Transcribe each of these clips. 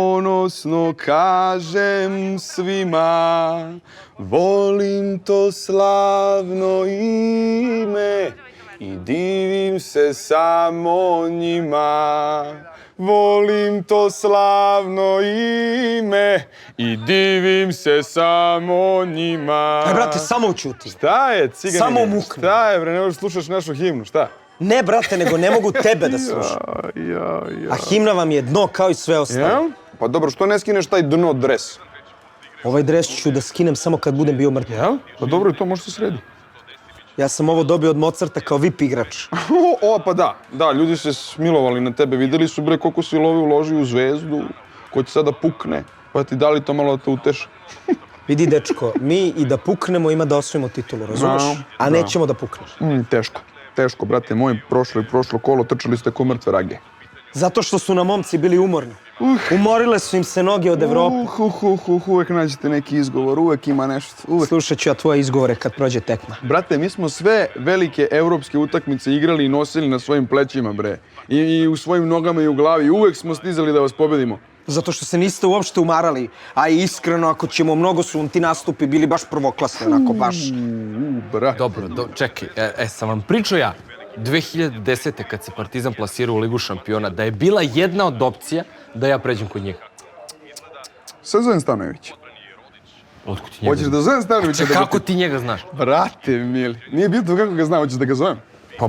ponosno kažem svima, volim to slavno ime i divim se samo njima. Volim to slavno ime i divim se samo njima. Brate, samo učuti. Šta je, ciganine? Samo mukni. Šta je, bre, ne možeš slušaš našu himnu, šta? Ne, brate, nego ne mogu tebe da slušam. A himna vam je dno kao i sve ostalo. Jel? Pa dobro, što ne skineš taj dno dres? Ovaj dres ću da skinem samo kad budem bio mrtav. Jel? Pa dobro, to može se sredi. Ja sam ovo dobio od Mozarta kao VIP igrač. Pa da, ljudi se smilovali na tebe, videli su, bre, koliko si lovi uložio u Zvezdu, ko će sada pukne, pa ti dali to malo da te uteše. Vidi, dečko, mi i da puknemo ima da osvojimo titulu, razumeš? A nećemo da puknemo. Teško, brate moj, prošlo kolo, trčali ste ko mrtve rage. Zato što su na momci bili umorni. Umorile su im se noge od Evrope. Uvek nađete neki izgovor, uvek ima nešto. Slušat ću ja tvoje izgovore kad prođe tekma. Brate, mi smo sve velike evropske utakmice igrali i nosili na svojim plećima, bre. I u svojim nogama i u glavi. Uvek smo stizali da vas pobedimo. Zato što se niste uopšte umarali. A iskreno, ako ćemo mnogo su ti nastupi bili baš prvoklasni, onako baš. Dobro, čekaj, sam vam pričao ja. 2010. kad se Partizan plasirao u Ligu šampiona, da je bila jedna od opcija da ja pređem kod njega. Sad zovem Stanojevića. Otkud ti njega? Hoćeš da zovem Stanojevića? Kako ti njega znaš? Brate mili, nije bitno kako ga znam, hoćeš da ga zovem?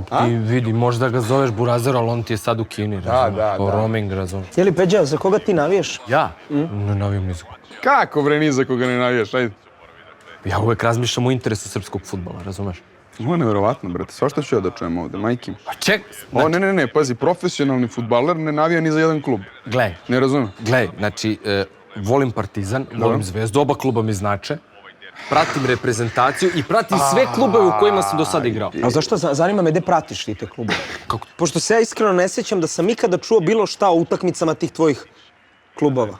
Pa vidi, možda ga zoveš Burazer, ali on ti je sad u Kini, razumiješ? Po roaming, razumiješ. Jeli, Peđa, za koga ti navijaš? Ja? Ne navijam ni za koga. Kako, bre, ni za koga ne navijaš, ajde. Ja uvek razmišljam o interesu srpskog fudbala, razumeš? Ovo je nevjerovatno, brate, svašta ću ja da čujem ovde, majkim. Pa ček! Ne, pazi, profesionalni fudbaler ne navija ni za jedan klub. Glej. Ne razumem. Glej, znači, volim Partizan, volim Zvezdu, oba kluba mi znače. Pratim reprezentaciju i pratim sve klubove u kojima sam do sada igrao. A zašto? Zanima me gde pratiš ti te klubove? Pošto se ja iskreno ne sjećam da sam ikada čuo bilo šta o utakmicama tih tvojih klubova.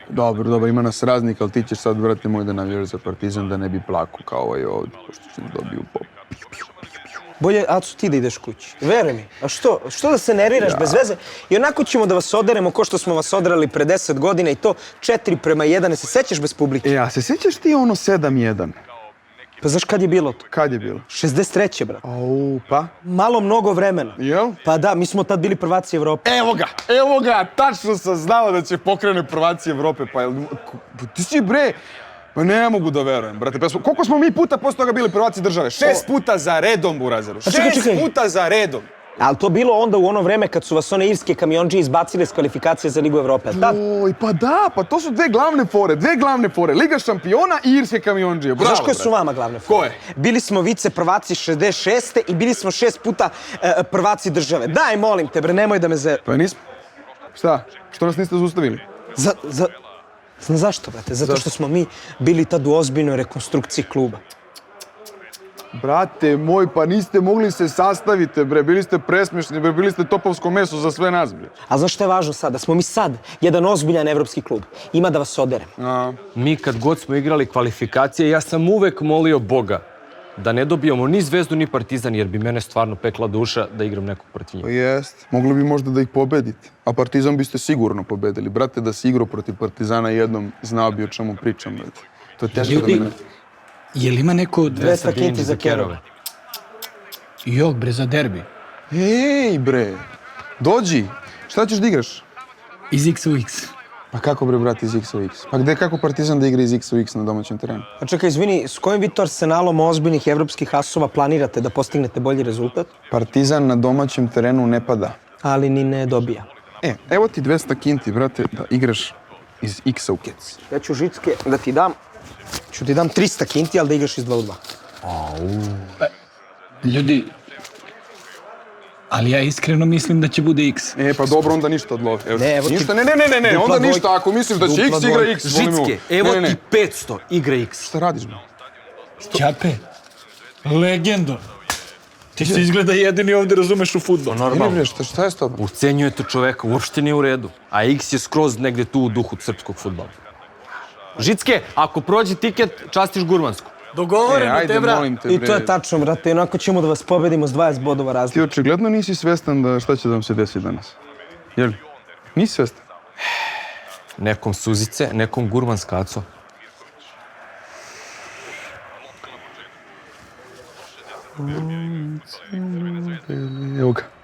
Dobro, ima nas raznika, ali ti ćeš sad, brate moj, da navijaš za Partizan da ne bi plakao kao ovaj ovdje, pošto ću dobiju po... Bolje, Acu, ti da ideš kući. Veruj mi. A što? Što da se nerviraš bez veze? I onako ćemo da vas oderemo ko što smo vas odrali pre 10 godina i to 4:1. Se sećaš bez publike? A se sećaš ti ono 7:1? Pa znaš kad je bilo to? Kad je bilo? 63. brat. Pa? Malo mnogo vremena. Jel? Pa da, mi smo tad bili prvaci Evrope. Evo ga, tačno sam znao da će pokrene prvaci Evrope, pa ti si bre... Pa ne mogu da verujem, brate. Koliko smo mi puta posle toga bili prvaci države? 6 puta za redom, Burazeru. 6 puta za redom. Ali to bilo onda u ono vreme kad su vas one irske kamiondžije izbacile s kvalifikacije za Ligu Evrope. Pa to su dve glavne fore. Liga šampiona i irske kamiondžije. Bravo, znaš koje su vama glavne fore? Koje? Bili smo vice prvaci 66. i bili smo 6 puta prvaci države. Daj, molim te, bre, nemoj da me Pa nismo. Šta? Što nas niste zaustavili? Znam zašto, brate? Zato što smo mi bili tad u ozbiljnoj rekonstrukciji kluba. Brate moj, pa niste mogli se sastavite, bre. Bili ste presmešni, bre. Bili ste topovsko meso za sve nas, bre. A znaš što je važno sad? Da smo mi sad jedan ozbiljan evropski klub. Ima da vas oderemo. Mi kad god smo igrali kvalifikacije, ja sam uvek molio Boga da ne dobijemo ni Zvezdu ni Partizan, jer bi mene stvarno pekla duša da igram nekog protiv njih. Pa jest. Mogli bi možda da ih pobedite. A Partizan biste sigurno pobedili. Brate, da si igrao protiv Partizana jednom, znao bi o čemu pričam, brate. To je teško da ne... Je li ima neko 200 kinti za kerove? Jok, bre, za derbi. Ej, bre. Dođi. Šta ćeš da igraš? Iz X u X. Pa kako, bre, brate, iz X u X? Pa kako Partizan da igra iz X u X na domaćem terenu? A čekaj, izvini, s kojim vi to arsenalom ozbiljnih evropskih asova planirate da postignete bolji rezultat? Partizan na domaćem terenu ne pada. Ali ni ne dobija. Evo ti 200 kinti, brate, da igraš iz X u X. Ja ću Žicke da ti dam... Ću ti dam 300 kinti, ali da igraš iz 2 u 2. Ljudi, ali ja iskreno mislim da će bude X. Pa dobro, onda ništa od love. Ništa, ne, onda ništa, ako misliš da će X, igra X. Žicke, evo ti 500, igra X. Šta radiš, bro? Ćape, legendo. Ti se izgleda jedini ovde razumeš u fudbal. Normalno. Šta je s tobom? Ucenjujete čoveka, uopšte nije u redu. A X je skroz negde tu u duhu srpskog fudbala. Žicke, ako prođe tiket, častiš gurmansku. Dogovoreno te, bra. I to je tačno, brate. Onako ćemo da vas pobedimo s 20 bodova razlike. Ti očigledno nisi svestan da šta će da vam se desi danas. Jel? Nisi svestan? nekom suzice, nekom gurman skaco. Evo ga.